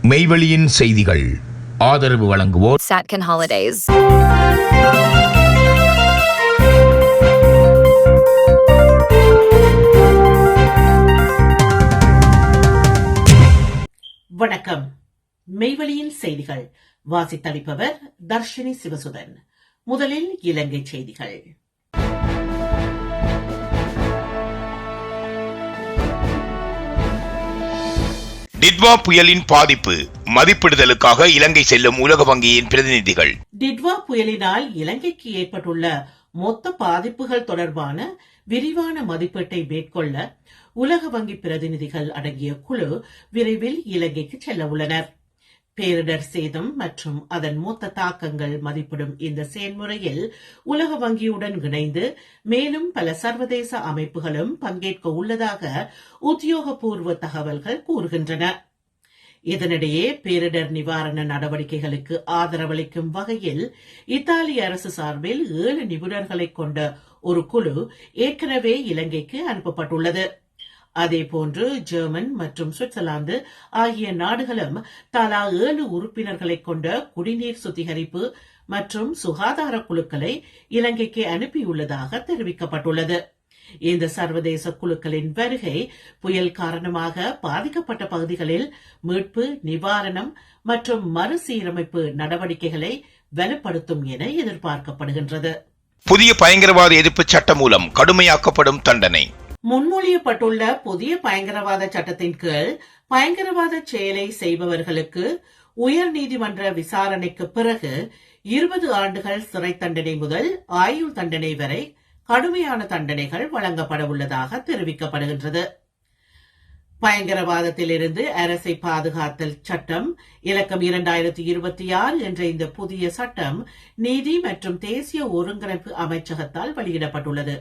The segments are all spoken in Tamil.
மெய்வெளியின் செய்திகள் ஆதரவு வழங்குவோர் Satcon Holidays. வணக்கம். மெய்வெளியின் செய்திகள் வாசித்தளிப்பவர் தர்ஷினி சிவசுதன். முதலில் இலங்கை செய்திகள். டிட்வா புயலின் பாதிப்பு மதிப்பிடுதலுக்காக இலங்கை செல்லும் உலக வங்கியின் பிரதிநிதிகள். டிட்வா புயலினால் இலங்கைக்கு ஏற்பட்டுள்ள மொத்த பாதிப்புகள் தொடர்பான விரிவான மதிப்பீட்டை மேற்கொள்ள உலக வங்கி பிரதிநிதிகள் அடங்கிய குழு விரைவில் இலங்கைக்கு செல்ல உள்ளனர். பேரிடர் சேதம் மற்றும் அதன் மொத்த தாக்கங்கள் மதிப்பிடும் இந்த செயல்முறையில் உலக வங்கியுடன் இணைந்து மேலும் பல சர்வதேச அமைப்புகளும் பங்கேற்க உள்ளதாக உத்தியோகபூர்வ தகவல்கள் கூறுகின்றன. இதனிடையே பேரிடர் நிவாரண நடவடிக்கைகளுக்கு ஆதரவளிக்கும் வகையில் இத்தாலி அரசு சார்பில் 7 நிபுணர்களை கொண்ட ஒரு குழு ஏற்கனவே இலங்கைக்கு அனுப்பப்பட்டுள்ளது. அதேபோன்று ஜெர்மன் மற்றும் சுவிட்சர்லாந்து ஆகிய நாடுகளும் தலா 7 உறுப்பினர்களை கொண்ட குடிநீர் சுத்திகரிப்பு மற்றும் சுகாதார குழுக்களை இலங்கைக்கு அனுப்பியுள்ளதாக தெரிவிக்கப்பட்டுள்ளது. இந்த சர்வதேச குழுக்களின் வருகை புயல் காரணமாக பாதிக்கப்பட்ட பகுதிகளில் மீட்பு, நிவாரணம் மற்றும் மறுசீரமைப்பு நடவடிக்கைகளை வலுப்படுத்தும் என எதிர்பார்க்கப்படுகின்றது. புதிய பயங்கரவாத எதிர்ப்பு சட்டம் மூலம் கடுமையாக்கப்படும் தண்டனை. முன்மொழியப்பட்டுள்ள புதிய பயங்கரவாத சட்டத்தின் கீழ் பயங்கரவாத செயலை செய்பவர்களுக்கு உயர் நீதிமன்ற விசாரணைக்கு பிறகு 20 ஆண்டுகள் சிறை தண்டனை முதல் ஆயுள் தண்டனை வரை கடுமையான தண்டனைகள் வழங்கப்பட உள்ளதாக தெரிவிக்கப்படுகின்றது. பயங்கரவாதத்திலிருந்து அரசை பாதுகாத்தல் சட்டம் இலக்கம் 2026 என்ற இந்த புதிய சட்டம் நீதி மற்றும் தேசிய ஒருங்கிணைப்பு அமைச்சகத்தால் வெளியிடப்பட்டுள்ளது.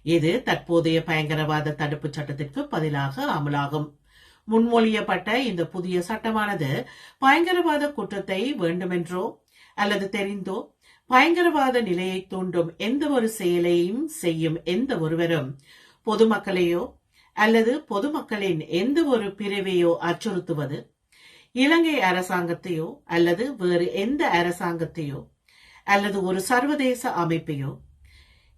இது தற்போதைய பயங்கரவாத தடுப்பு சட்டத்திற்கு பதிலாக அமலாகும். முன்மொழியப்பட்ட இந்த புதிய சட்டமானது பயங்கரவாத குற்றத்தை வேண்டுமென்றோ அல்லது தெரிந்தோ பயங்கரவாத நிலையை தூண்டும் எந்த ஒரு செயலையும் செய்யும் எந்த ஒருவரும் பொதுமக்களையோ அல்லது பொதுமக்களின் எந்த ஒரு பிரிவையோ அச்சுறுத்துவது, இலங்கை அரசாங்கத்தையோ அல்லது வேறு எந்த அரசாங்கத்தையோ அல்லது ஒரு சர்வதேச அமைப்பையோ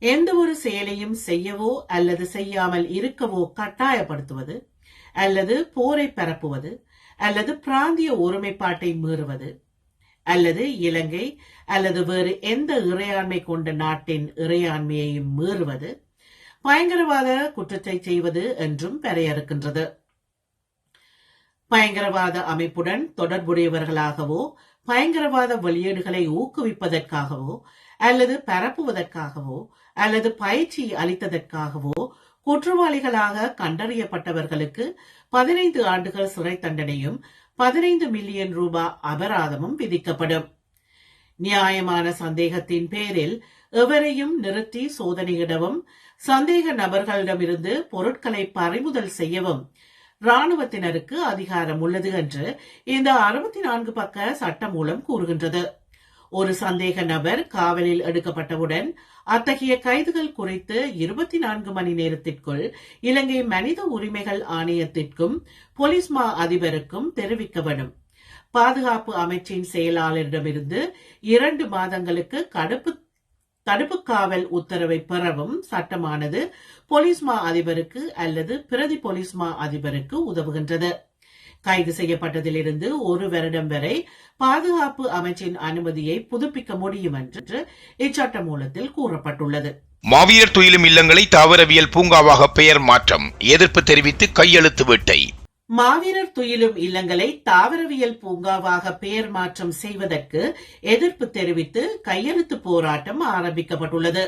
எந்த ஒரு செயலையும் செய்யவோ அல்லது செய்யாமல் இருக்கவோ கட்டாயப்படுத்துவது அல்லது போரை பரப்புவது அல்லது பிராந்திய ஒருமைப்பாட்டை மீறுவது அல்லது இலங்கை அல்லது வேறு எந்த இறையாண்மை கொண்ட நாட்டின் இறையாண்மையையும் மீறுவது பயங்கரவாத குற்றத்தை செய்வது என்றும் வரையறுக்கின்றது. பயங்கரவாத அமைப்புடன் தொடர்புடையவர்களாகவோ பயங்கரவாத வெளியீடுகளை ஊக்குவிப்பதற்காகவோ அல்லது பரப்புவதற்காகவோ அல்லது பயிற்சி அளித்ததற்காகவோ குற்றவாளிகளாக கண்டறியப்பட்டவர்களுக்கு 15 ஆண்டுகள் சிறை தண்டனையும் 15 மில்லியன் ரூபாய் அபராதமும் விதிக்கப்படும். நியாயமான சந்தேகத்தின் பேரில் எவரையும் நிறுத்தி சோதனையிடவும் சந்தேக நபர்களிடமிருந்து பொருட்களை பறிமுதல் செய்யவும் ராணுவத்தினருக்கு அதிகாரம் உள்ளது என்று இந்த 64 பக்க சட்டம் மூலம் கூறுகின்றது. ஒரு சந்தேக நபர் காவலில் எடுக்கப்பட்டவுடன் அத்தகைய கைதுகள் குறித்து 24 மணி நேரத்திற்குள் இலங்கை மனித உரிமைகள் ஆணையத்திற்கும் போலீஸ் மா அதிபருக்கும் தெரிவிக்க வேண்டும். பாதுகாப்பு அமைச்சின் செயலாளரிடமிருந்து 2 மாதங்களுக்கு தடுப்பு காவல் உத்தரவை பெறவும் சட்டமானது போலீஸ் மா அதிபருக்கு அல்லது பிரதி போலீஸ் மா அதிபருக்கு உதவுகின்றது. கைது செய்யப்பட்டதிலிருந்து 1 வருடம் வரை பாதுகாப்பு அமைச்சின் அனுமதியை புதுப்பிக்க முடியும் என்று இச்சட்ட மூலத்தில் கூறப்பட்டுள்ளது. மாவீரர் துயிலும் இல்லங்களை தாவரவியல் பூங்காவாக பெயர் மாற்றம் எதிர்ப்பு தெரிவித்து கையெழுத்து வேட்டை. மாவீரர் துயிலும் இல்லங்களை தாவரவியல் பூங்காவாக பெயர் மாற்றம் செய்வதற்கு எதிர்ப்பு தெரிவித்து கையெழுத்து போராட்டம் ஆரம்பிக்கப்பட்டுள்ளது.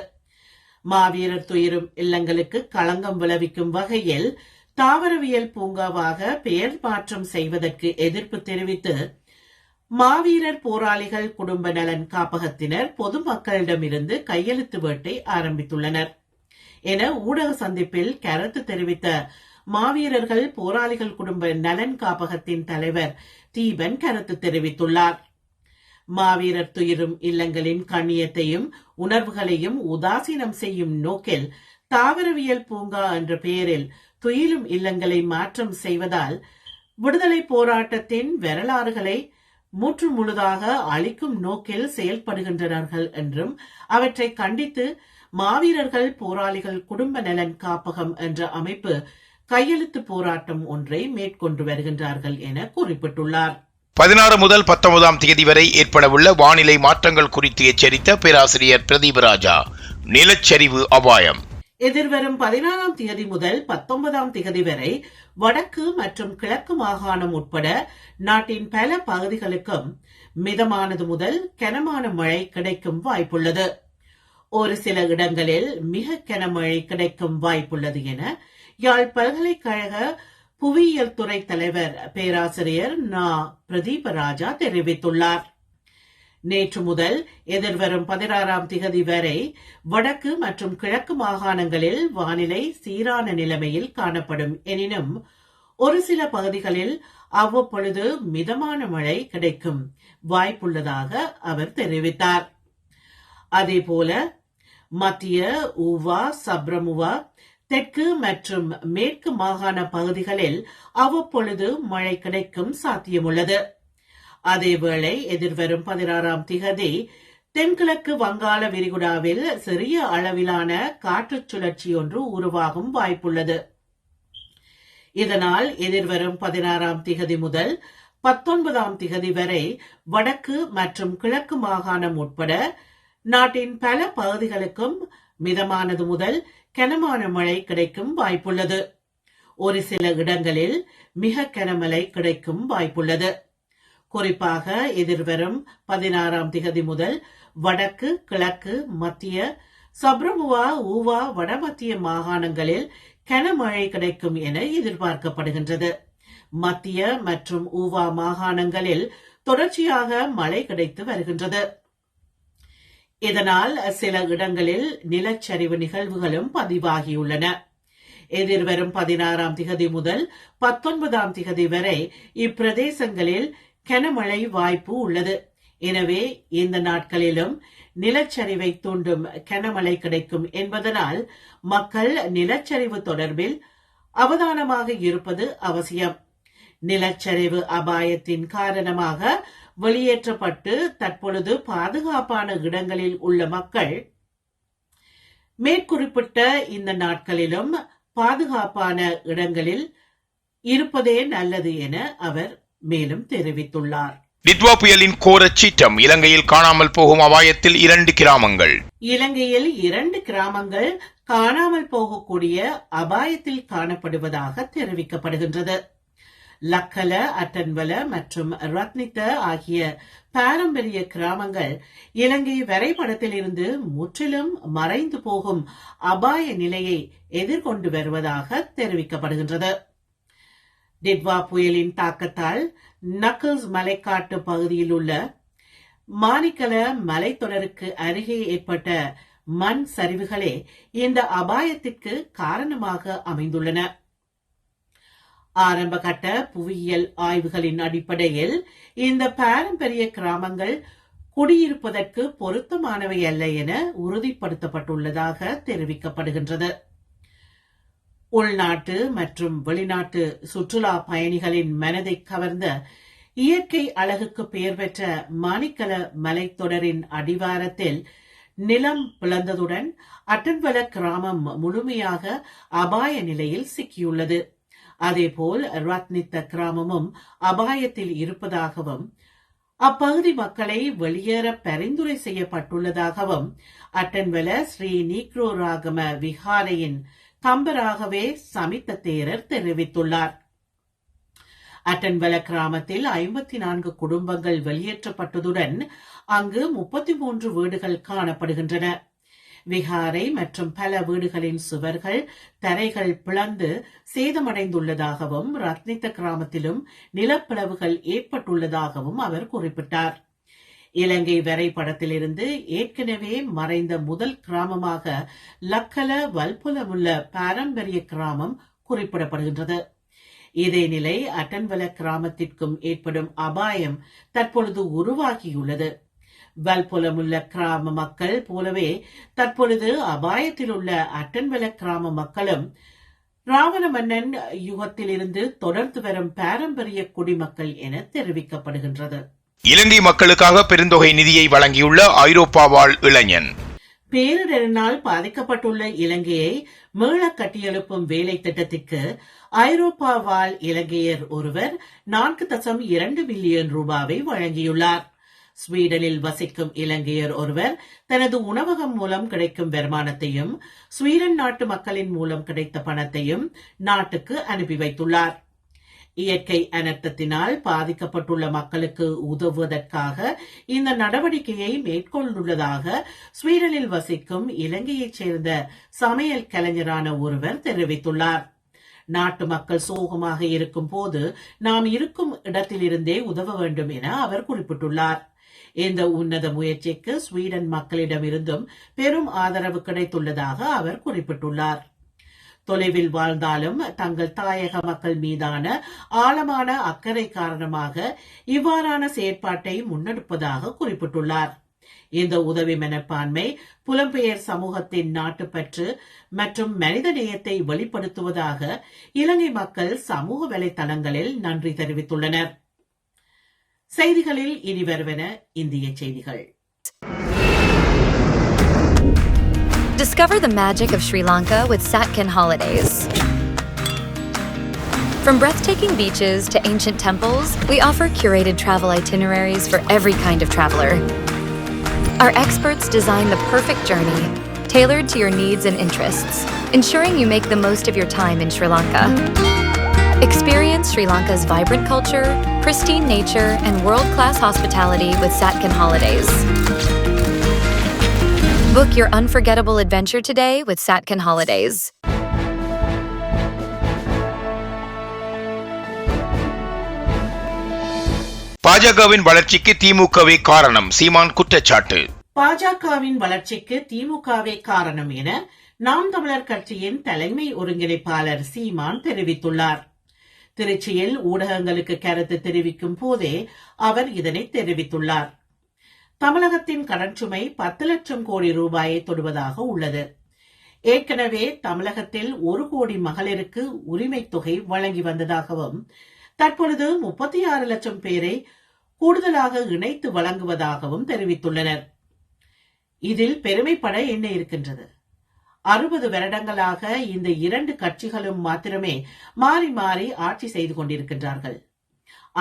மாவீரர் துயிலும் இல்லங்களுக்கு களங்கம் விளைவிக்கும் வகையில் தாவரவியல் பூங்காவாக பெயர் மாற்றம் செய்வதற்கு எதிர்ப்பு தெரிவித்து மாவீரர் போராளிகள் குடும்ப நலன் காப்பகத்தினர் பொதுமக்களிடமிருந்து கையெழுத்து வேட்டை ஆரம்பித்துள்ளனர் என ஊடக சந்திப்பில் கருத்து தெரிவித்த மாவீரர்கள் போராளிகள் குடும்ப நலன் காப்பகத்தின் தலைவர் தீபன் கருத்து தெரிவித்துள்ளார். மாவீரர் துயிலும் இல்லங்களின் கண்ணியத்தையும் உணர்வுகளையும் உதாசீனம் செய்யும் நோக்கில் தாவரவியல் பூங்கா என்ற பெயரில் துயிலும் இல்லங்களை மாற்றம் செய்வதால் விடுதலை போராட்டத்தின் வரலாறுகளை முற்று முழுதாக அழிக்கும் நோக்கில் செயல்படுகின்றனர் என்றும் அவற்றை கண்டித்து மாவீரர்கள் போராளிகள் குடும்ப நலன் காப்பகம் என்ற அமைப்பு கையெழுத்து போராட்டம் ஒன்றை மேற்கொண்டு வருகின்றார்கள் என குறிப்பிட்டுள்ளார். 16 முதல் 19 தேதி வரை ஏற்படவுள்ள வானிலை மாற்றங்கள் குறித்து எச்சரித்த பேராசிரியர் பிரதீபராஜா. நிலச்சரிவு அபாயம். எதிர்வரும் 16 தேதி முதல் 19 தேதி வரை வடக்கு மற்றும் கிழக்கு மாகாணம் உட்பட நாட்டின் பல பகுதிகளுக்கும் மிதமானது முதல் கனமான மழை கிடைக்கும் வாய்ப்புள்ளது. ஒரு சில இடங்களில் மிக கனமழை கிடைக்கும் வாய்ப்புள்ளது என யாழ் பல்கலைக்கழக புவியியல் துறை தலைவர் பேராசிரியர் நா. பிரதீபராஜா தெரிவித்துள்ளார். நேற்று முதல் எதிர்வரும் 16 தேதி வரை வடக்கு மற்றும் கிழக்கு மாகாணங்களில் வானிலை சீரான நிலைமையில் காணப்படும் எனினும் ஒரு சில பகுதிகளில் அவ்வப்பொழுது மிதமான மழை கிடைக்கும் வாய்ப்புள்ளதாக அவர் தெரிவித்தார். அதேபோல மத்திய ஊவா, சப்ரமுவா, தெற்கு மற்றும் மேற்கு மாகாண பகுதிகளில் அவ்வப்பொழுது மழை கிடைக்கும் சாத்தியமுள்ளது. அதேவேளை எதிர்வரும் 16 தேதி தென்கிழக்கு வங்காள விரிகுடாவில் சிறிய அளவிலான காற்று சுழற்சி ஒன்று உருவாகும் வாய்ப்புள்ளது. இதனால் எதிர்வரும் 16 தேதி முதல் 19 தேதி வரை வடக்கு மற்றும் கிழக்கு மாகாணம் உட்பட நாட்டின் பல பகுதிகளுக்கும் மிதமானது முதல் கனமான மழை கிடைக்கும் வாய்ப்புள்ளது. ஒரு சில இடங்களில் மிக கனமழை கிடைக்கும் வாய்ப்புள்ளது. குறிப்பாக எதிர்வரும் 16 தேதி முதல் வடக்கு, கிழக்கு, மத்திய, சப்ரமுவா, ஊவா, வடமத்திய மாகாணங்களில் கனமழை கிடைக்கும் என எதிர்பார்க்கப்படுகின்றது. மத்திய மற்றும் ஊவா மாகாணங்களில் தொடர்ச்சியாக மழை கிடைத்து வருகின்றது. இதனால் சில இடங்களில் நிலச்சரிவு நிகழ்வுகளும் பதிவாகியுள்ளன. எதிர்வரும் 16 தேதி முதல் 19 தேதி வரை இப்பிரதேசங்களில் கனமழை வாய்ப்பு உள்ளது. எனவே இந்த நாட்களிலும் நிலச்சரிவை தூண்டும் கனமழை கிடைக்கும் என்பதனால் மக்கள் நிலச்சரிவு தொடர்பில் அவதானமாக இருப்பது அவசியம். நிலச்சரிவு அபாயத்தின் காரணமாக வெளியேற்றப்பட்டு தற்பொழுது பாதுகாப்பான இடங்களில் உள்ள மக்கள் மேற்குறிப்பிட்ட இந்த நாட்களிலும் பாதுகாப்பான இடங்களில் இருப்பதே நல்லது என அவர் மேலும் தெரிவித்துள்ளார். டிட்வா புயலின் கோரச் சீற்றம். இலங்கையில் காணாமல் போகும் அபாயத்தில் 2 கிராமங்கள். இலங்கையில் 2 கிராமங்கள் காணாமல் போகக்கூடிய அபாயத்தில் காணப்படுவதாக தெரிவிக்கப்படுகின்றது. லக்கல, அட்டன்வல மற்றும் ரத்னித்த ஆகிய பாரம்பரிய கிராமங்கள் இலங்கை வரைபடத்தில் இருந்து முற்றிலும் மறைந்து போகும் அபாய நிலையை எதிர்கொண்டு வருவதாக தெரிவிக்கப்படுகின்றது. டிட்வா புயலின் தாக்கத்தால் நக்கல்ஸ் மலைக்காட்டு பகுதியில் உள்ள மானிக்கல மலைத்தொடருக்கு அருகே ஏற்பட்ட மண் சரிவுகளே இந்த அபாயத்திற்கு காரணமாக அமைந்துள்ளன. ஆரம்ப கட்ட புவியியல் ஆய்வுகளின் அடிப்படையில் இந்த பாரம்பரிய கிராமங்கள் குடியிருப்பதற்கு பொருத்தமானவை அல்ல என உறுதிப்படுத்தப்பட்டுள்ளதாக தெரிவிக்கப்படுகின்றது. உள்நாட்டு மற்றும் வெளிநாட்டு சுற்றுலா பயணிகளின் மனதை கவர்ந்த இயற்கை அழகுக்கு பெயர் பெற்ற மானிக்கல மலைத்தொடரின் அடிவாரத்தில் நிலம் பிளந்ததுடன் அட்டன்வல கிராமம் முழுமையாக அபாய நிலையில் சிக்கியுள்ளது. அதேபோல் ரத்னித்த கிராமமும் அபாயத்தில் இருப்பதாகவும் அப்பகுதி மக்களை வெளியேற பரிந்துரை செய்யப்பட்டுள்ளதாகவும் அட்டன்வல ஸ்ரீ நீக்ரோராகம விஹாரையின் கம்பராகவே சமித்த தேரர் தெரிவித்துள்ளார். அட்டன்வல கிராமத்தில் 54 குடும்பங்கள் வெளியேற்றப்பட்டதுடன் அங்கு 33 வீடுகள் காணப்படுகின்றன. விகாரை மற்றும் பல வீடுகளின் சுவர்கள், தரைகள் பிளந்து சேதமடைந்துள்ளதாகவும் ரத்னித்த கிராமத்திலும் நிலப்பிளவுகள் ஏற்பட்டுள்ளதாகவும் அவர் குறிப்பிட்டார். இலங்கை வரைபடத்திலிருந்து ஏற்கனவே மறைந்த முதல் கிராமமாக லக்கல வல்புலமுள்ள பாரம்பரிய கிராமம் குறிப்பிடப்படுகின்றது. இதே நிலை அட்டன்வல கிராமத்திற்கும் ஏற்படும் அபாயம் தற்பொழுது உருவாகியுள்ளது. வல்புலமுள்ள கிராம மக்கள் போலவே தற்பொழுது அபாயத்தில் உள்ள அட்டன்வல கிராம மக்களும் ராவண மன்னன் யுகத்திலிருந்து தொடர்ந்து வரும் பாரம்பரிய குடிமக்கள் என தெரிவிக்கப்படுகின்றது. இலங்கை மக்களுக்காக பெருந்தொகை நிதியை வழங்கியுள்ள ஐரோப்பா வாழ் இளைஞன். பேரிடரினால் பாதிக்கப்பட்டுள்ள இலங்கையை மீள கட்டியெழுப்பும் வேலை திட்டத்திற்கு ஐரோப்பா வாழ் இலங்கையர் ஒருவர் 4.2 மில்லியன் ரூபாவை வழங்கியுள்ளார். ஸ்வீடனில் வசிக்கும் இலங்கையர் ஒருவர் தனது உணவகம் மூலம் கிடைக்கும் வருமானத்தையும் ஸ்வீடன் நாட்டு மக்களின் மூலம் கிடைத்த பணத்தையும் நாட்டுக்கு அனுப்பி வைத்துள்ளார். இயற்கை அனர்த்தத்தினால் பாதிக்கப்பட்டுள்ள மக்களுக்கு உதவுவதற்காக இந்த நடவடிக்கையை மேற்கொண்டுள்ளதாக ஸ்வீடனில் வசிக்கும் இலங்கையைச் சேர்ந்த சமையல் கலைஞரான ஒருவர் தெரிவித்துள்ளார். நாட்டு மக்கள் சோகமாக இருக்கும் போது நாம் இருக்கும் இடத்திலிருந்தே உதவ வேண்டும் என அவர் குறிப்பிட்டுள்ளார். இந்த உன்னத முயற்சிக்கு ஸ்வீடன் மக்களிடமிருந்தும் பெரும் ஆதரவு கிடைத்துள்ளதாக அவர் குறிப்பிட்டுள்ளார். தொலைவில் வாழ்ந்தாலும் தங்கள் தாயக மக்கள் மீதான ஆழமான அக்கறை காரணமாக இவ்வாறான செயற்பாட்டை முன்னெடுப்பதாக குறிப்பிட்டுள்ளார். இந்த உதவி மனப்பான்மை புலம்பெயர் சமூகத்தின் நாட்டுப்பற்று மற்றும் மனித நேயத்தை வெளிப்படுத்துவதாக இலங்கை மக்கள் சமூக வலைதளங்களில் நன்றி தெரிவித்துள்ளனர். செய்திகளில் இனி வருவன இந்திய செய்திகள். Discover the magic of Sri Lanka with Satkin Holidays. From breathtaking beaches to ancient temples, we offer curated travel itineraries for every kind of traveler. Our experts design the perfect journey, tailored to your needs and interests, ensuring you make the most of your time in Sri Lanka. Experience Sri Lanka's vibrant culture, pristine nature, and world-class hospitality with Satkin Holidays. Book your unforgettable adventure today with Satkin Holidays. பாஜகவின் வளர்ச்சிக்கு திமுகவே காரணம், சீமான் குற்றச்சாட்டு. பாஜகவின் வளர்ச்சிக்கு திமுகவே காரணம் என நாம் தமிழர் கட்சியின் தலைமை ஒருங்கிணைப்பாளர் சீமான் தெரிவித்துள்ளார். திருச்சியில் ஊடகங்களுக்கு கருத்து தெரிவிக்கும் போதே அவர் இதனை தெரிவித்துள்ளார். தமிழகத்தின் கடன் சுமை 10 லட்சம் கோடி ரூபாயை தொடுவதாக உள்ளது. ஏற்கனவே தமிழகத்தில் 1 கோடி மகளிருக்கு உரிமை தொகை வழங்கி வந்ததாகவும் தற்பொழுது 36 லட்சம் பேரை கூடுதலாக இணைத்து வழங்குவதாகவும் தெரிவித்துள்ளனர். இதில் பெருமைப்பட என்ன இருக்கின்றது? 60 வருடங்களாக இந்த 2 கட்சிகளும் மாத்திரமே மாறி மாறி ஆட்சி செய்து கொண்டிருக்கின்றார்கள்.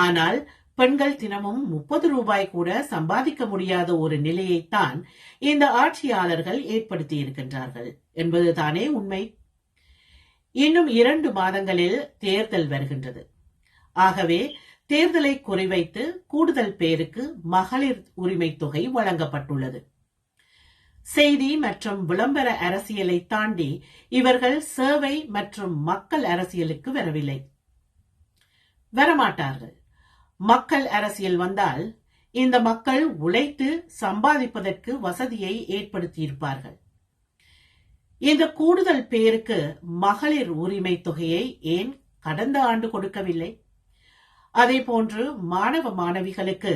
ஆனால் பெண்கள் தினமும் 30 ரூபாய் கூட சம்பாதிக்க முடியாத ஒரு நிலையைத்தான் இந்த ஆட்சியாளர்கள் ஏற்படுத்தி இருக்கின்றார்கள் என்பதுதானே உண்மை. இன்னும் 2 மாதங்களில் தேர்தல் வருகின்றது. ஆகவே தேர்தலை குறிவைத்து கூடுதல் பேருக்கு மகளிர் உரிமை தொகை வழங்கப்பட்டுள்ளது. செய்தி மற்றும் விளம்பர அரசியலை தாண்டி இவர்கள் சேவை மற்றும் மக்கள் அரசியலுக்கு வரவில்லை, வரமாட்டார்கள். மக்கள் அரசியல் வந்தால் இந்த மக்கள் உழைத்து சம்பாதிப்பதற்கு வசதியை ஏற்படுத்தியிருப்பார்கள். இந்த கூடுதல் பேருக்கு மகளிர் உரிமை தொகையை ஏன் கடந்த ஆண்டு கொடுக்கவில்லை? அதேபோன்று மாணவ மாணவிகளுக்கு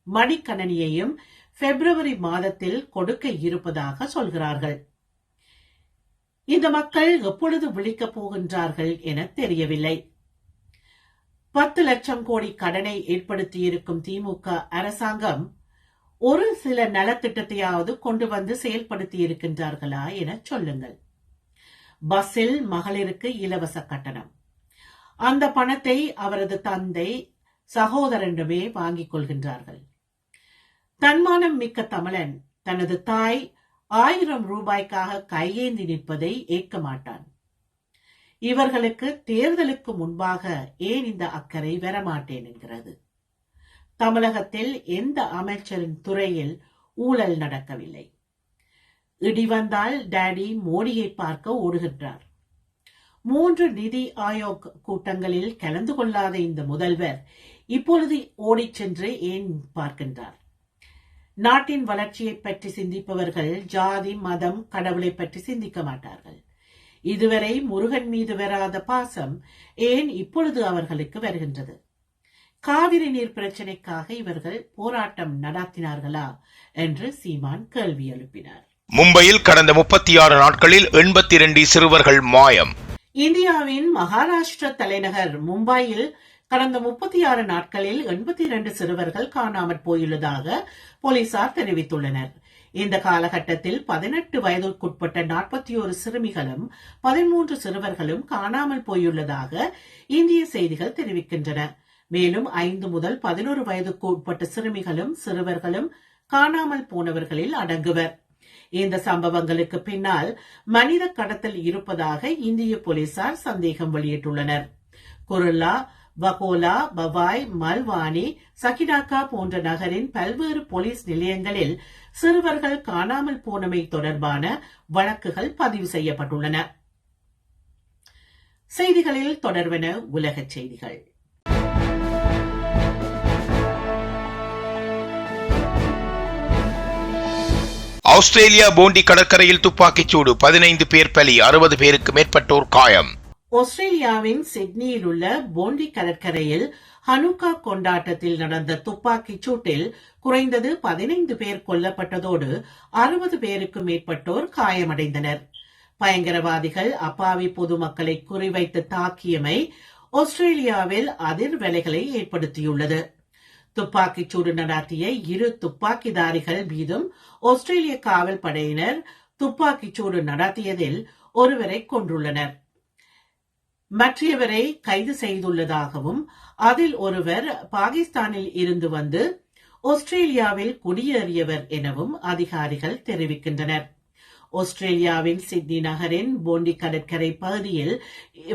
மடிக்கணனியையும் பிப்ரவரி மாதத்தில் கொடுக்க இருப்பதாக சொல்கிறார்கள். இந்த மக்கள் எப்பொழுது விழிக்கப் போகின்றார்கள் என தெரியவில்லை. 10 லட்சம் கோடி கடனை ஏற்படுத்தியிருக்கும் திமுக அரசாங்கம் ஒரு சில நலத்திட்டத்தையாவது கொண்டு வந்து செயல்படுத்தி இருக்கின்றார்களா என சொல்லுங்கள். பஸ்ஸில் மகளிருக்கு இலவச கட்டணம். அந்த பணத்தை அவரது தந்தை சகோதரனிடமே வாங்கிக் கொள்கின்றார்கள். தன்மானம் மிக்க தமிழன் தனது தாய் 1000 ரூபாய்க்காக கையேந்தி நிற்பதை ஏற்க மாட்டான். இவர்களுக்கு தேர்தலுக்கு முன்பாக ஏன் இந்த அக்கறை வரமாட்டேன் என்கிறது? தமிழகத்தில் எந்த அமைச்சரின் துறையில் ஊழல் நடக்கவில்லை. இடி வந்தால் டாடி மோடியை பார்க்க ஓடுகின்றார். 3 நிதி ஆயோக் கூட்டங்களில் கலந்து கொள்ளாத இந்த முதல்வர் இப்பொழுது ஓடிச் சென்று ஏன் பார்க்கின்றார்? நாட்டின் வளர்ச்சியை பற்றி சிந்திப்பவர்கள் ஜாதி, மதம், கடவுளை பற்றி சிந்திக்க மாட்டார்கள். இதுவரை முருகன் மீது வராத பாசம் ஏன் இப்பொழுது அவர்களுக்கு வருகின்றது? காவிரி நீர் பிரச்சினைக்காக இவர்கள் போராட்டம் நடத்தினார்களா என்று சீமான் கேள்வி எழுப்பினார். மும்பையில் கடந்த 36 நாட்களில் 82 சிறுவர்கள் மாயம். இந்தியாவின் மகாராஷ்டிர தலைநகர் மும்பையில் கடந்த 36 நாட்களில் 82 சிறுவர்கள் காணாமற் போயுள்ளதாக போலீசார் தெரிவித்துள்ளனர். இந்த காலகட்டத்தில் 18 வயதுக்குட்பட்ட 41 சிறுமிகளும் 13 சிறுவர்களும் காணாமல் போயுள்ளதாக இந்திய செய்திகள் தெரிவிக்கின்றன. மேலும் 5 முதல் 11 வயதுக்கு உட்பட்ட சிறுமிகளும் சிறுவர்களும் காணாமல் போனவர்களில் அடங்குவர். இந்த சம்பவங்களுக்கு பின்னால் மனித கடத்தல் இருப்பதாக இந்திய போலீசார் சந்தேகம் வெளியிட்டுள்ளனர். குருல்லா, வகோலா, பவாய், மல்வானி, சகிடாக்கா போன்ற நகரின் பல்வேறு போலீஸ் நிலையங்களில் சிறுவர்கள் காணாமல் போனமை தொடர்பான வழக்குகள் பதிவு செய்யப்பட்டுள்ளன. செய்திகளில் தொடர்வன உலகச் செய்திகள். ஆஸ்திரேலியா போண்டி கடற்கரையில் துப்பாக்கிச்சூடு, 15 பேர் பலி, 60 பேருக்கு மேற்பட்டோர் காயம். ஆஸ்திரேலியாவின் சிட்னியில் உள்ள போண்டி கடற்கரையில் ஹனுக்கா கொண்டாட்டத்தில் நடந்த துப்பாக்கிச் சூட்டில் குறைந்தது 15 பேர் கொல்லப்பட்டதோடு 60 பேருக்கு மேற்பட்டோர் காயமடைந்தனர். பயங்கரவாதிகள் அப்பாவி பொதுமக்களை குறிவைத்து தாக்கியமை ஆஸ்திரேலியாவில் அதிர்வலைகளை ஏற்படுத்தியுள்ளது. துப்பாக்கிச் சூடு நடத்திய 2 துப்பாக்கிதாரிகள் மீதும் ஆஸ்திரேலிய காவல் படையினர் துப்பாக்கிச் சூடு நடத்தியதில் ஒருவரை கொன்றுள்ளனர். மற்றவரை கைது செய்துள்ளதாகவும் அதில் ஒருவர் பாகிஸ்தானில் இருந்து வந்து ஆஸ்திரேலியாவில் குடியேறியவர் எனவும் அதிகாரிகள் தெரிவிக்கின்றனர். ஆஸ்திரேலியாவின் சிட்னி நகரின் போண்டி கடற்கரை பகுதியில்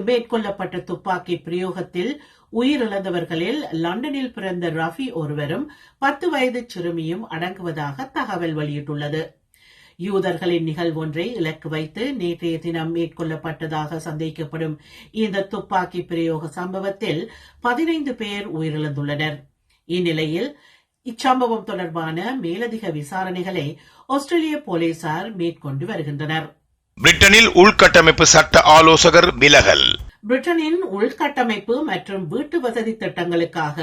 மேற்கொள்ளப்பட்ட துப்பாக்கி பிரயோகத்தில் உயிரிழந்தவர்களில் லண்டனில் பிறந்த ரஃபி ஒருவரும் 10 வயது சிறுமியும் அடங்குவதாக தகவல் வெளியிட்டுள்ளது. யூதர்களின் நிகழ்வொன்றை இலக்கு வைத்து நேற்றைய தினம் மேற்கொள்ளப்பட்டதாக சந்தேகிக்கப்படும் இந்த துப்பாக்கி பிரயோக சம்பவத்தில் 15 பேர் உயிரிழந்துள்ளனர். இந்நிலையில் இச்சம்பவம் தொடர்பான மேலதிக விசாரணைகளை ஆஸ்திரேலிய போலீசார் மேற்கொண்டு வருகின்றனர். பிரிட்டனில் உள்கட்டமைப்பு சட்ட ஆலோசகர் விலகல். பிரிட்டனின் உள்கட்டமைப்பு மற்றும் வீட்டு வசதி திட்டங்களுக்காக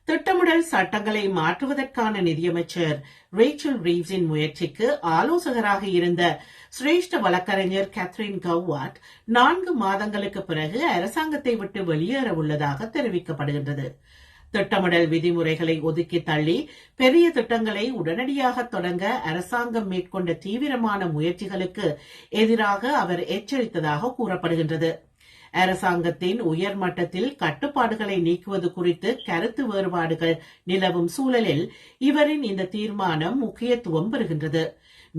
திட்டமிடல் சட்டங்களை மாற்றுவதற்கான நிதியமைச்சர் ரேச்சல் ரீவ்ஸின் முயற்சிக்கு ஆலோசகராக இருந்த சிரேஷ்ட வழக்கறிஞர் கேத்ரின் கவ்வாட் 4 மாதங்களுக்கு பிறகு அரசாங்கத்தை விட்டு வெளியேற உள்ளதாக தெரிவிக்கப்படுகின்றது. திட்டமிடல் விதிமுறைகளை ஒதுக்கி தள்ளி பெரிய திட்டங்களை உடனடியாக தொடங்க அரசாங்கம் மேற்கொண்ட தீவிரமான முயற்சிகளுக்கு எதிராக அவர் எச்சரித்ததாக கூறப்படுகின்றது. அரசாங்கத்தின் உயர்மட்டத்தில் கட்டுப்பாடுகளை நீக்குவது குறித்து கருத்து வேறுபாடுகள் நிலவும் சூழலில் இவரின் இந்த தீர்மானம் முக்கியத்துவம் பெறுகின்றது.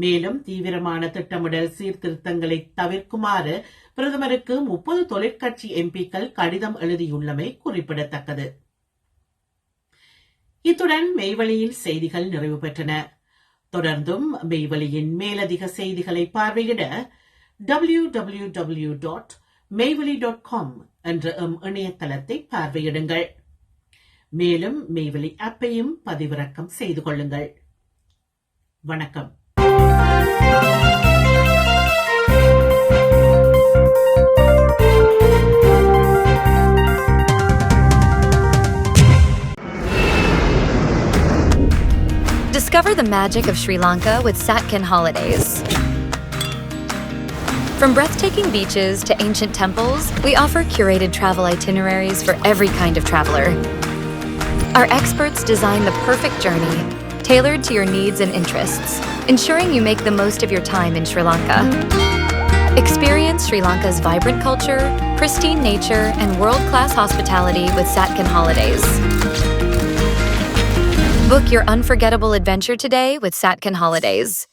மேலும் தீவிரமான திட்டமிடல் சீர்திருத்தங்களை தவிர்க்குமாறு பிரதமருக்கு 30 தொழிற்கட்சி எம்பிக்கள் கடிதம் எழுதியுள்ளமை குறிப்பிடத்தக்கது. இத்துடன் மெய்வழியின் செய்திகள் நிறைவு பெற்றன. தொடர்ந்தும் மெய்வழியின் மேலதிக செய்திகளை பார்வையிட www.மெய்வழி.com என்ற இணையதளத்தை பார்வையிடுங்கள். மேலும் மெய்வழி ஆப்பையும் பதிவிறக்கம் செய்து கொள்ளுங்கள். வணக்கம். Discover the magic of Sri Lanka with Satkin Holidays. From breathtaking beaches to ancient temples, we offer curated travel itineraries for every kind of traveler. Our experts design the perfect journey, tailored to your needs and interests, ensuring you make the most of your time in Sri Lanka. Experience Sri Lanka's vibrant culture, pristine nature, and world-class hospitality with Satkin Holidays. Book your unforgettable adventure today with Satkin Holidays.